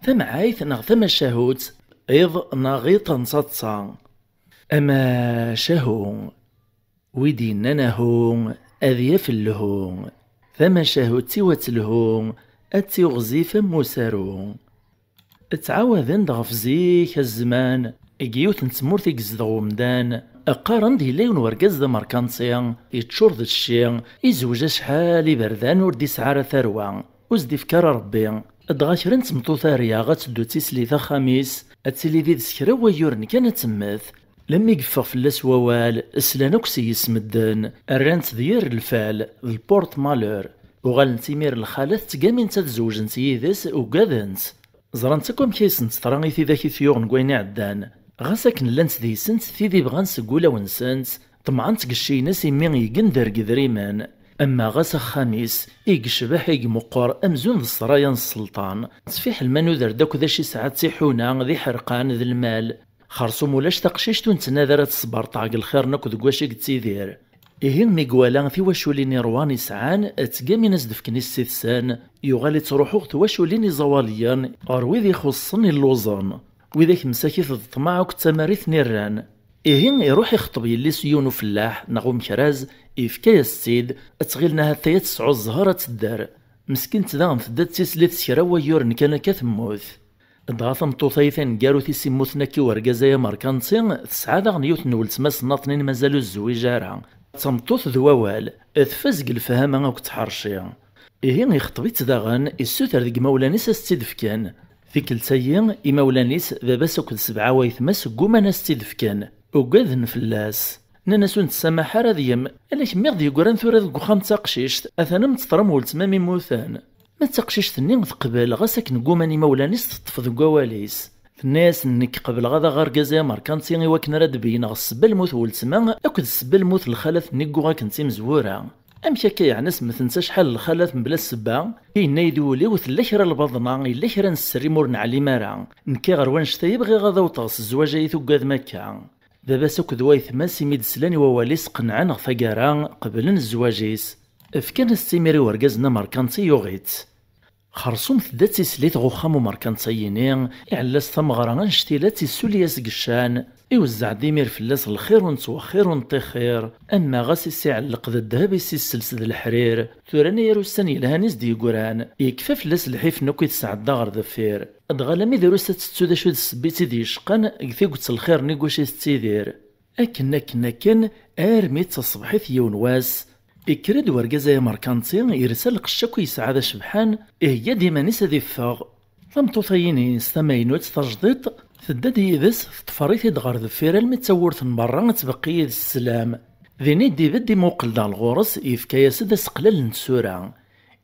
ثمعايث نغ ثم الشهوت إذ نغيط نصطصا أما شهو ويدي ننهو أذي يفلهو ثم شهوتي وتلهو أتي غزيف موسارو تعاوذن دغف زيك الزمان إجيوث نتمورتي قزدغو مدان أقارن دي ليون ورقز دا مركانسيا يتشور ذا الشيا يزوج شحال بردان وردي سعارة ثروة وزدي فكار ربي ادغاشرن تمطو ثاريا غتدو تيسلي خميس اتسلي ذي ذسكرا ويورن كانت تمث لما يقفغ فلاس ووال اسلانوك سيسمدن الرانت دير الفال البورت مالور وغال نتيمير الخالث تقامين تتزوجن سيدس وقادنت زرانتكم كيسنت تراني في ذاكي ثيوغن كويني عدان غاساكن لانت دي سنت ثيدي بغان سقولا ونسنت طمعان تقشي ناس يمين يقندر قدريمان أما غاس خميس يقشبح يقمقر أمزون ذا الصرايا السلطان تصفيح المنوذر داك ذا شي ساعات سيحونا ذي حرقان ذي المال خرصو مولاش تقشيشتو نتناذرات الصبر طاق الخير ناكو ذك واشي قتيدير إهين ميقوالا في واشوليني رواني سعان تقامي ناس دفكني السيثسان يغالي تروحو تواشوليني زواليان أروي ذي خصني اللوزان وذاك مساكيث الطماع كتماريث نيران إهين يروح يخطب يلي سيونو فلاح نغوم كراز إفكايا السيد أتغيلنا هاتايا تسعو الزهرة تدار مسكين تداغم تداد تيسلي تسكرا ويورن كان كثموث دغاثم طوطايثين قارو تيسيموثنا كي ورقازايا ماركانسي تسعى داغ نيوت نولت ماس ناطنين مازالو الزويجارا تمطوث ذووال ثفازق الفهامة أو كتحرشي إهين يخطبيت داغن السوتر ديك مولانيس استيدفكان في كلتايا إمولانيس ذاباس وكل 7 ويثماس قوما استيدفكان وقاذن فلاس ناناسو نتسامح حارة ديم ألاك ميغ دي قران ثورة ذك وخام تاقشيشت أثانا متطرم ولتمامي موثان ما تاقشيشت نين تقبل غاساك نقوماني مولانيس تطفذ قواليس الناس نك قبل غادا غار كازا ماركانتي إواكن راد بين غصب الموت ولتما أكد سب الموت الخلاث نيكو غاكنتي مزورة أمشي كي عناس مثنسا شحال الخلاث مبلا السبا كاين نايدولي وثلا كرا البضنا إلا كرا نسري مور نعلي مارا نكي غير وانشتا يبغي غادا وطاس الزواج يثوكاد مكة دابا سوك دوايثما سيميد سلاني وواليس قنعان غ ثقارا قبل الزواجيس فكان السيميري ورقازنا ماركانتي يوغيت خرصوم ثداتي سليت غوخامو ماركانتييني إعلاس ثمغرا نشتيلات السولياس قشان يوزع ديمير فلاس الخير ونتوخير ونطيخير أما غاسي سيعلق ذا الذهب يسلسل ذا الحرير ثوراني يروساني الهانيس دي قران يكفى فلاس الحيف نوكي تسعد غير ذفير أدغالامي دروسة تستو دا شو سبيتي دي شقان قثي قلت الخير نيقوشي ستيدير أكن آرميت تصبحيث يونواس إكرد ورقازايا ماركانتي يرسل قشاكو يسعى ذا شبحان هي ديما نيسا ذي فاغ ثمطوطييني ستماينوت تجديط ثداد يدس تفريثي دغار ذفير المتصورث من برا تبقي ذي السلام ذيني دي بدي موقل دا الغورس يفكايا سدا سقلال نتسورا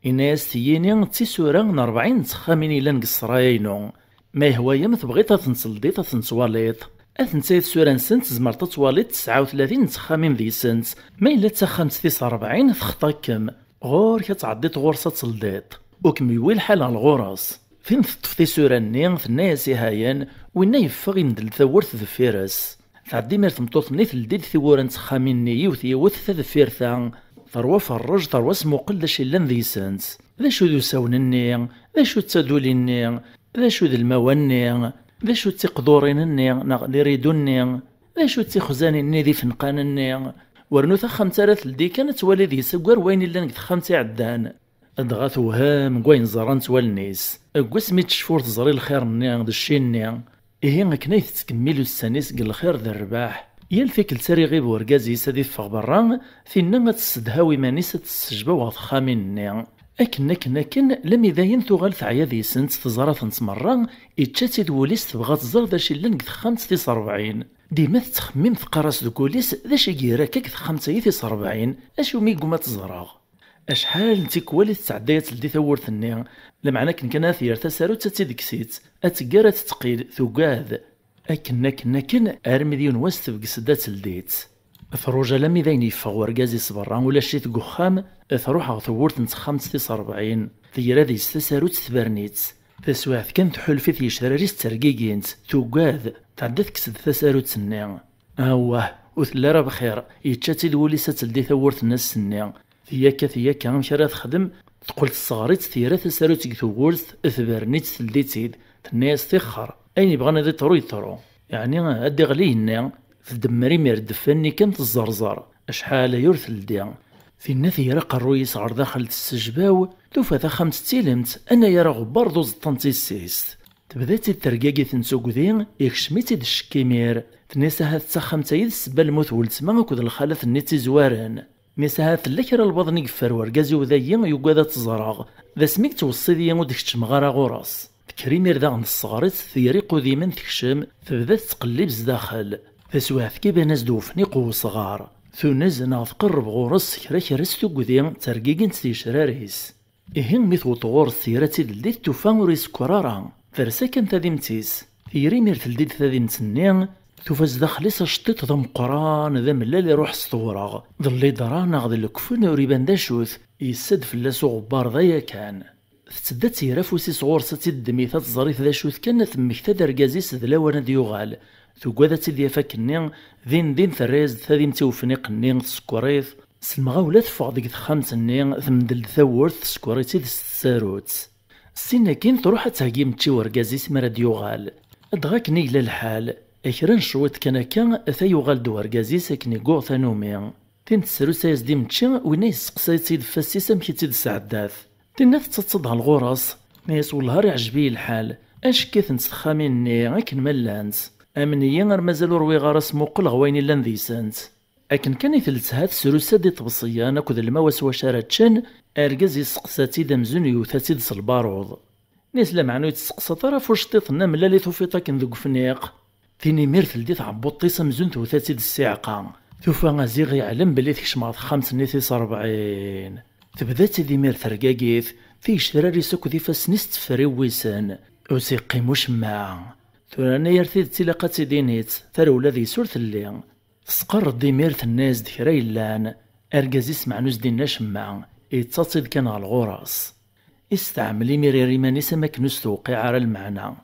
إناس تييني تيسورا 40 تخامين إلا نقصراينو ما هو يمث بغيت تنصلديت تنصواليط أثنتي سورا سنت زمر تتواليط 39 تخامين ذي سنت ما إلا تخامت في 40 تخطاكم غور كتعديت غورسة تصلديط وكم يويل حال على الغورس فين تطفي سورا نين في الناس هايان وين يفغ يندل ثورث ذفيرس تعدي مير تمطوط نيث لديد ثورا تخامين نيوث يوث ذفيرثا ثروة فرج ثروة سموقل ذا شي لان ذي سنس ذا شو ذو ساونني ذا شو تسادوليني ذا شو ذا المواني ذا شو تقدورينني نغلي ريدوني ذا شو تخزانيني ذي فنقانني ورنو ثخم تارث لدي كانت والدي سكر وين اللي نقد خمتي عدان أدغاث وهام قوين زران توالنيس أقوسمي تشفور تزري الخير نيان دشيني إيه كنايث تكملو السانيس قل الخير ذا الرباح يالفيك لساري غيب ورقازي سادي فغبران فينا تسدهاوي مانيسة تسجبا وغضخامين أكن لم يذاين ثغال ثعيا ذي سنت تزارة تمرة إتشاتي دوليس تبغى تزار ذا شي لنك خمس في 40 ديما تخمم في قراس دكوليس ذا شي كيراكك خمسة في 40 أشو ميقو ما تزراغ أشحال نتيك والي تسعدايات لدي ثورث النيا لمعنى كان ثير تسارو تتدكسيت أتقارة تقيل ثقاذ أكن أرمديون واستف قسدات لديت ثروجا لمي ذين يفغ ورقازي صبرا ولا شي تقخام ثروح ثورث نتخمس في 40 ثيرا ذي ستسارو تثبرنيت تسواعث كان تحل في ثيش ثراريس ترقيقينت ثقاذ تعدث كسد تسارو تسنيا أواه وثلا راه بخير يتشاتي دولي ستلدي ثورث الناس سنيا ثياكا مشارا تخدم تقول الصغاريت ثيرا تسارو تيك ثورث ثبرنيت تلديتيد الناس تخر أين يبغى ندي طرو يطرو، يعني أدي غلينا تدمري مير دفني كم تزرزر أشحال يرث لدي في النثي رق الرويس غير داخل السجباو توفى ذا 5 تيلمت أنا يرى غبار دوز طنطيسيس تبداتي الترقاقي تنسوق ذين يكشميتي د الشكيمير تنساها تسخم تايد السبا الموت ولتما كود الخالث نيتي زوارن نساها تلكر البضن يقفر ورقازي وذاين يقادا تزرغ ذا سميك توصيدي وديك تشمغارا غوراس تكريمير ذا غن الصغارت ثيري قديما تكشم تبدا تقلب زداخل فسواث كيبا ناس دوفني قو صغار ثونز ناض قرب غورس كرس توقذين ترقيقين تيشراريس إهن مثو طغور الثيراتي دلديت توفان وريس كرارا فرسا كان تذيمتيس ثيري مير تلديت تذيمتنين توفاز داخليس شطيط ذا مقران ذا ملال يروح سطورغ ظلي درانا غد الكفن وريبان داشوث يسد فلاسو غبار ذايا كان تتدات تيرافوسي صغور ساتي الدميثات الزريث ذا شوث كان ثمكتا درقازيس ذلاوانا ديوغال ثقواذا تيديا فاكنين ذين ثريز ثاديم توفنيق نين تسكوريث سلمغا ولا تفغ ديك خامس نين ثمدل ثورث تسكوريتي الساروت السنة كين تروح تهاجم تشي ورقازيس مرا ديوغال ادغاك نيلا الحال اكران شويت كان اثا يوغال دو ورقازيس اكني قوع ثانومي تين تسرو سايز ديم تشي وين يسقساي تيد فاسيسا مكي تيد السعداث تين تتصدها الغراس ناس والهار يعجبيه الحال اش كيث نسخامين ني اكن ملانس امنيا غير مازالو روي غارس موقل غوين لان ذيسانت اكن كان يثلثها تسروسا دي طبصيان اكد المواس وشارتشن ارقاز يسقساتي دمزون يوثاتي دس البارود ناس لا معنو يتسقسا طرف وشطيطنا ملالي توفيطا كن ذوق فنيق ثيني ميرثل دي تعبوط طيسا مزون توثاتي دس الساعقة توفى غازيغ يعلم بلي تكشماط 5 نيثيس 40 تبدات دي مير ثرقاقيث في شراري سوك ذي فاسنيس تفري ويسان وسيقي مشمع ثورانا يرثيد تيلاقات دينيت ثرولا ذي سورث اللي تسقر ديميرث الناس دكرا يلان ارقاز يسمع نوز دينا شمع يتصاصد كان على الغراس يستعمل يمير ريماني سماك نوز توقع على المعنى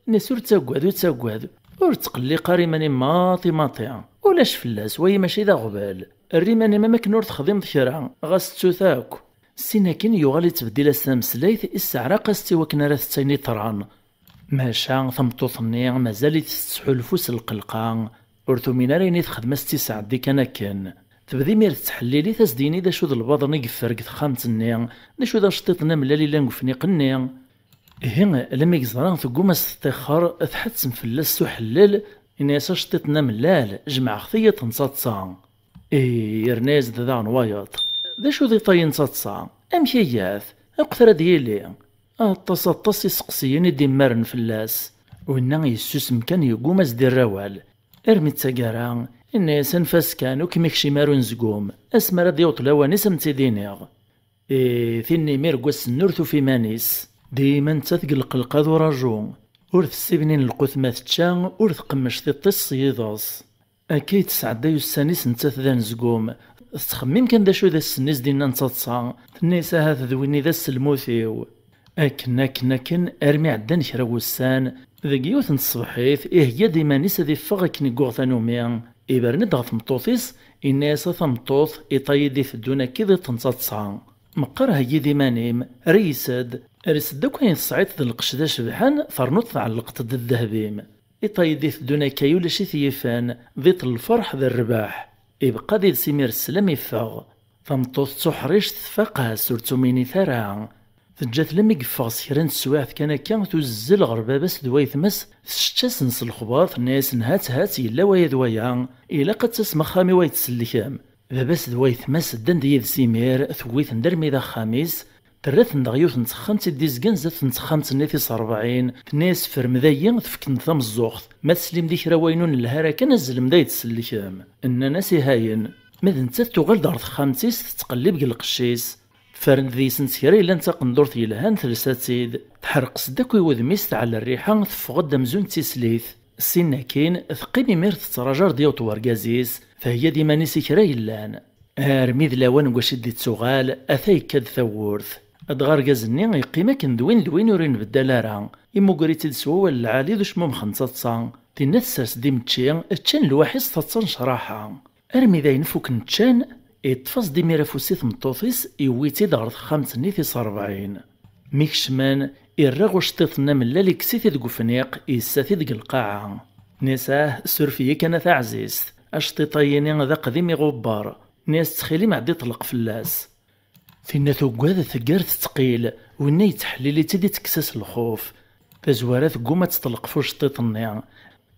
نسور تاقواد ور تقلي قاريماني ماطي ولاش فلاس وي ماشي ذا غبال الريماني ماماك نور تخدم ذكرا غاس تسوثاك سيناكين يغالي تبديل السامسليث السعراق استوى كنا راث تايني طران ماشا ثمطوطني مازال تستحو الفوس القلقان ورثو من ريني تخدم استيسع دي كان تبدي مير تحليلي تسديني دا شو ذا الباضر نيقفرق خامتني دا شو ذا شطيطنا ملالي لا نقفني قني هنا لما يزران ثقوم استخر تحتسم فلاس وحلل إناس شطيطنا ملال جمع خثية تنصاتصا يرناز ذا نوايط دا شو ذي طاين صاتصا أمشياث أقثر ديالي التصاطس يسقسيين ديمارن فلاس وإنا يسوس مكان يقوم أزدي الروال ارمي تساقارا الناس انفاس كانو كميكشي مارو نزقوم اسمرا ديوط لواني سمتي دينيغ ثيني ميرقوس النورثو في مانيس ديما تثقلق القاذو راجو ورث السبنين القثمات تشان ورث قمش تطيس يضاس اكيد تسعدايو السانيس نتاث ذا نزقوم تخمم كان دا شو ذا السنيس دينا نتصا النيسا هذا ذويني ذا السلموثيو أكن أرمي عدان كرا وسان ذاك يوث الصبحيث هي ديما نيس ذي فغك نيقوغ ثانوميا إبرند غا ثمطوطيس إناس ثمطوط إطايدي ثدونا كذا تنصاتصا مقر هي ديما نيم ريسد كاين الصعيد ذا القشدة شبحان فرنوط تعلقت ذا الذهبيم إطايدي ثدونا كايولا شي ثيفان ذيط الفرح ذا الرباح إبقى ذي سمير السلام يفاغ ثمطوط تحريش تفاقها سورتو ميني ثرا تجات لما يقفغ سكران السواعث كان تزل غربا بس دوايث مس تشتاس نس الخباط الناس هات يلا ويا دوايا إلا قد تسمى خامي ويا تسلكام بس دوايث مس دان ديال سيمير ثويث ندرمي ذا خاميس ترث ندغيوث نتخمت ديزكان زات نتخمت نيثيس 40 ناس فرمذايا تفكن ثم الزوخ ما تسلم ديك رواينون الهرا كان نزل مدا يتسلكام ان ناس هاين ماذا نتا تغال دار خامسيس تقلب القشيس فرن ذي سنسيري لان تقندورت يلهان ثلثاتيد تحرق صداكوي وذميست على الريحة تفغد دمزون تيسليث السنة كين ثقيمي مير تتراجر ديوط ورقازيس فهي ديما نيسي كرا يلان ارميذ لاوان واشد تسوغال اثاي كاد ثورث ادغار قازني يقيمة كندوين ورين بدالارا إمو قريتي دسوا العالي دوش ممخنصاتصا تينا تساس ديم تشين تشان الواحس تتصن شراحة ارمي ذاين فوك نتشان يتفاص ديميرا فوسيث مطوفيس يويتي دارت 5 نيثيس 40 ميكشمان إرغو شطيطنا من لالي كسيتي دق فنيق إساتي دق القاعة. نساه سورفيي كانت عزيز أشطيطيني ذا قديم غبار ناس تخيلي معدي طلق فلاس فينا ثقاد ثقار تثقيل وإنا يتحليلي تدي تكساس الخوف تزوارات قومة تطلق فوش شطيطني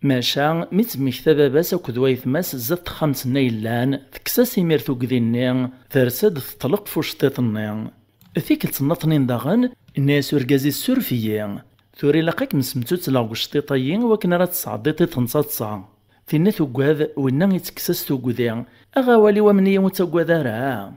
ماشا ميتميك ثباباس أو كدوايث ماس زدت 5 نيلان تكساس يمير ثقديني ثرسد تطلق فوش شطيطني ثيك تنطنين داغن الناس ورقازي السورفيين ثوري لاقاك مسمتو تلاقو شطيطيين وكنا راه تصعديتي تنصاصا فينا ثقاد وإنا يتكساس ثقودين أغاوالي ومنية متقوذارا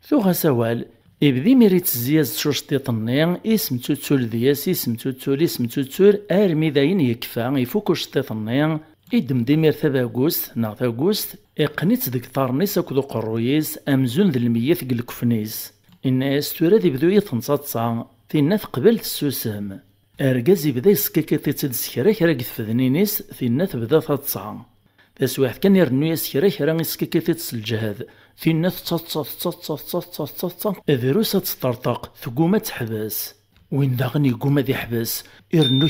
ثوغا سوال إبدي ميريت الزياز شو شطيطني اسمتو تول دياس اسمتو تول أرمي داين يكفى يفوكو شطيطني إدم ديمير ثاباغوست نا ثاغوست إقنيت ديك طارنيس أكدو قرويس أمزون ذي المية ذي الكفنيس الناس تورا بدو يتنصاصا تينا تقبل السوسم أرقازي بدا يسكاكيتي تدسكرا كرا قثفذنينيس تينا تبدا تتصا تسواحد كان يرنو يسكرا كرا يسكاكيتي تسلجهاد تينا تتصا ذروسا تطرطق ثقومة تحبس وين داغن يقوم ذي حبس يرنو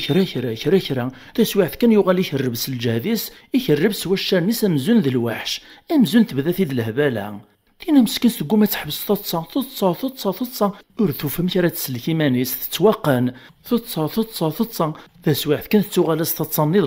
كرا تسواحد كان يغال يهربس الجهاديس يهربس واشارنيس أمزون ذي الوحش أمزون تبدا في ذي الهبالة تينا مسكين تقوم تحبس تتصا ورثو فهمتي راه تسلك مانيس تتواقن تتصا تسواحد كانت تغالس تتصنيض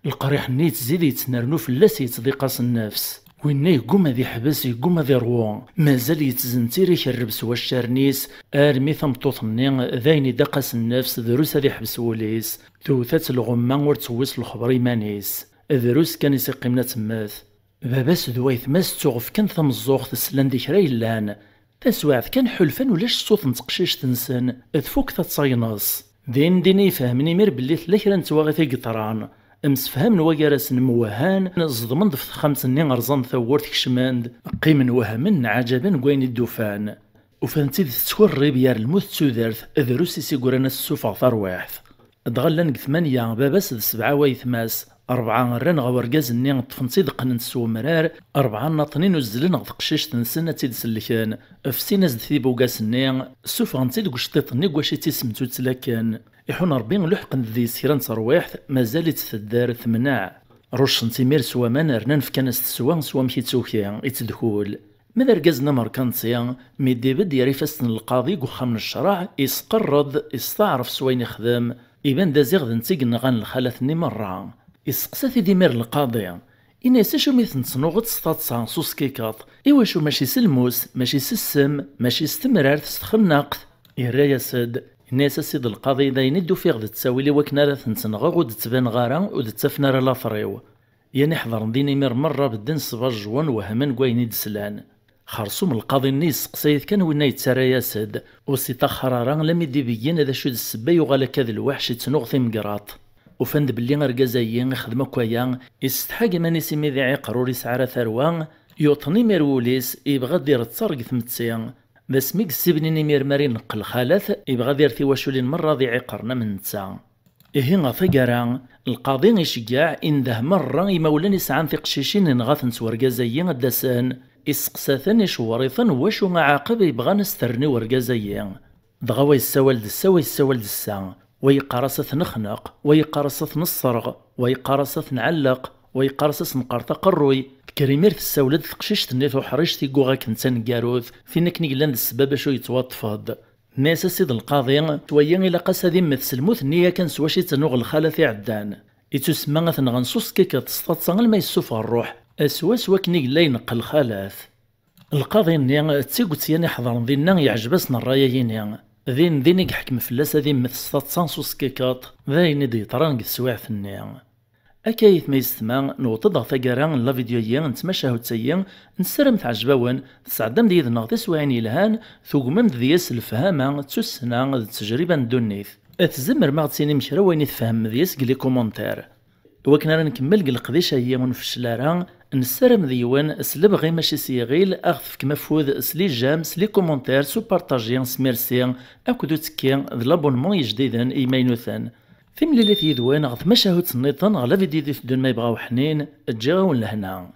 القريح نيت تزيد يتنرنو فلاس يتضيقاس النفس وين يقوم ذي حبس يقوم ذي روان مازال يتزنتيري يخربس واشارنيس ارمي ثمطوطني ذاين دقاس النفس دروس ذي حبس وليس توثات الغمة ورتويس الخبر مانيس دروس كان يسقيمنا تماث باباس دوايث ماس تغف كان ثمزوغ تسلان ديك رايلان تسواعد كان حلفان ولاش صوت نتقشيش تنسن تفوك تتصاينص دين يفهمني مير بلي ثلاث كرا نتواغي قطران امسفهم نواقراس نموهان نصدمن ضفت 5 غرزان ثورت كشماند قيمن وهمن عجبا قوين الدوفان وفانتي تسكر ريبيار الموت تودرث ذروسي سيقورانا السوفا ثرواحث دغلن 8 باباس 7 وايث ماس 4 ران غورقاز ني طفنتي دقن نسو مرار 4 ناطنين وزلن غتقشيش تنسنا تيدسلكان فسينا زد في بوقاس ني سوفغنتي دك شطيط ني واش تيسمتو تسلاكان يحون ربي لحقن ذي سيران تروايح مازال يتثدار ثمنع روش سنتيمير سوا ما نرنان فكانس تسوا سوا مشي توكيا يتدخول ماذا رقازنا مركانسيا ميدي بد يري فاستن القاضي وخا من الشرع يسقرض يستعرف سوين يخدم يبان دازيغ نتيق نغان الخالثني مرة يسقسا ديمير القاضي إنا ساشو ميثن تصنوغ تستاتصا صوص كيكاط إواشو ماشي سلموس ماشي سسم ماشي ستمرار تستخناقت يرايا سد الناس السيد القاضي داين يدو في غد تساويلي وكنا راه تنسنغا ود تبان غارا ود تفنا راه لافريو يعني حضر نديني مير مرة بدن صباج جوان وهمن كوين يدسلان خرصوم القاضي نيس قصيد كان وين يتسارى ياسد وسي تخرارا لم يدي بيين هذا شو السبا يغال كذا الوحش يتنوغ في مقراط وفند بلي رقازايين خدمة كويا يستحق ماني سيمي ذي عقرور يسعى ثروان يوطني ميروليس يبغى دير تصرق ثمتسيا بس ميك السبنيني مير ماري نقل خالث يبغى دير ثواشولين مرة ذي عقرنا من نتا إيه غفقرا القاضي يشجع إن ده مرة يمولان يسعان في قشيشين نغاث نسورقازايين الدسان يسقساثن يشوريثن واشو معاقب يبغى نسترني ورقازايين دغوا يساول دسا ويقارصث نخنق ويقارصث نصرغ ويقارصث نعلق ويقارصث نقارط قروي كريمير في السولد تقشيش تنيثو حريش تيقوغا كنتان كاروث فينك نيقلان السباب شو يتوطفض ناس السيد القاضي تويا إلا قاس هذي مثل الموت نية كان سواشي تنوغ الخالة عدان يتسمى غاثن غنصوص كيكا تستطسان ما يسوفها الروح أسواس وكني لا ينقل خلاث القاضي ني تيقوت ياني حضر ذينا يعجبسنا الرايين ذين يحكم فلاس هذي مثل ستانسوس كيكات ذاين دي طران سواع ثني أكايث ما يستمع نوطد ثقران لا فيديويين نتمشى هوتسيين نسرم تعجبون تسعدم ديال نغطي سواعني لهان ثقمم دياس الفهامة تسسنا التجربة ندونيث أتزمر مغتسيني مشرا وين يتفهم دياس قلي كومونتير وكنا راه نكمل قل قديش هي ونفشلارا نسرم ديوان سلب غي ماشي سيغيل اغث كما فوذ سلي جام سلي كومونتير سو بارطاجيان سميرسيان اكدو تكيان ذ لابونمون يجديدن ايماينوثان في مليلة يدوان غث مشاهد صنيطن غلا فيديو دون ما يبغاو حنين تجاون لهنا